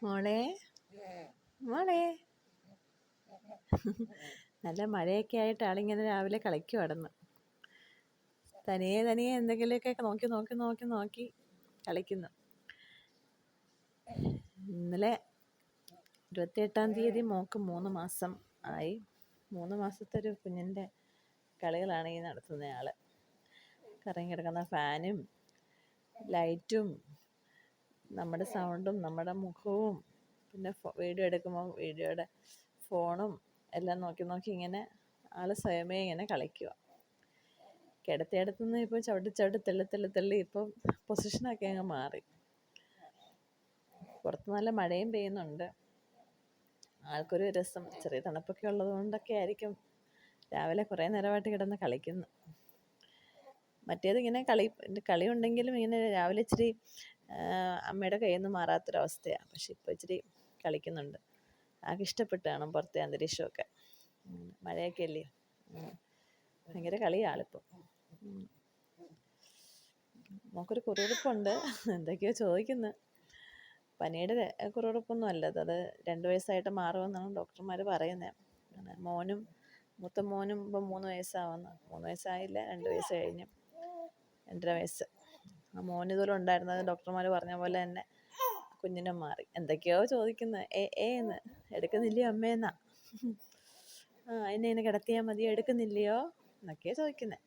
മോളെ മോളെ നല്ല മഴയൊക്കെ ആയിട്ട് ആളിങ്ങനെ രാവിലെ കളിക്കുവായിരുന്നു. തനിയെ തനിയെ എന്തെങ്കിലുമൊക്കെ നോക്കി നോക്കി നോക്കി നോക്കി കളിക്കുന്നു. ഇന്നലെ 28-ാം തീയതി മോക്ക് 3 മാസം ആയി. 3 മാസത്തെ ഒരു കുഞ്ഞിൻ്റെ കളികളാണ് ഈ നടത്തുന്നയാള്. കറങ്ങി കിടക്കുന്ന ഫാനും ലൈറ്റും നമ്മുടെ സൗണ്ടും നമ്മുടെ മുഖവും പിന്നെ വീഡിയോ എടുക്കുമ്പോൾ വീഡിയോയുടെ ഫോണും എല്ലാം നോക്കി നോക്കി ഇങ്ങനെ ആൾ സ്വയമേ ഇങ്ങനെ കളിക്കുക. കിടത്തിയിടത്തുനിന്ന് ഇപ്പോൾ ചവിട്ടി ചവിട്ടി തള്ളി തള്ളി തള്ളി ഇപ്പോൾ പൊസിഷനൊക്കെ അങ്ങ് മാറി. പുറത്ത് നല്ല മഴയും പെയ്യുന്നുണ്ട്. ആൾക്കൊരു രസം, ചെറിയ തണുപ്പൊക്കെ ഉള്ളത് കൊണ്ടൊക്കെ ആയിരിക്കും രാവിലെ കുറേ നേരമായിട്ട് കിടന്ന് കളിക്കുന്നു. മറ്റേതിങ്ങനെ കളി ഉണ്ടെങ്കിലും ഇങ്ങനെ രാവിലെ ഇച്ചിരി അമ്മയുടെ കയ്യിൽ നിന്ന് മാറാത്തൊരവസ്ഥയാണ്. പക്ഷെ ഇപ്പോൾ ഇച്ചിരി കളിക്കുന്നുണ്ട്. ആകെ ഇഷ്ടപ്പെട്ട് കാണും പുറത്തെ അന്തരീക്ഷമൊക്കെ. മഴയൊക്കെ അല്ലേ, ഭയങ്കര കളിയാളിപ്പോൾ. നമുക്കൊരു കുറുകുറുപ്പുണ്ട്, എന്തൊക്കെയോ ചോദിക്കുന്നു. പനിയുടെ കുറുകുറുപ്പൊന്നും അല്ലത്, അത് 2 വയസ്സായിട്ട് മാറുമെന്നാണ് ഡോക്ടർമാർ പറയുന്നത്. മൂത്ത മോനും ഇപ്പം 3 വയസ്സാവുന്നു. 3 വയസ്സായില്ല, 2 വയസ്സ് കഴിഞ്ഞു, 2.5 വയസ്സ്. ആ മോനിതുപോലെ ഉണ്ടായിരുന്നത് ഡോക്ടർമാർ പറഞ്ഞ പോലെ തന്നെ കുഞ്ഞിനും മാറി. എന്തൊക്കെയോ ചോദിക്കുന്നത്, എന്ന് എടുക്കുന്നില്ലയോ അമ്മേന്നാ, എന്നെ ഇങ്ങനെ കിടത്തിയാൽ മതിയോ, എടുക്കുന്നില്ലയോ എന്നൊക്കെയോ ചോദിക്കുന്നത്.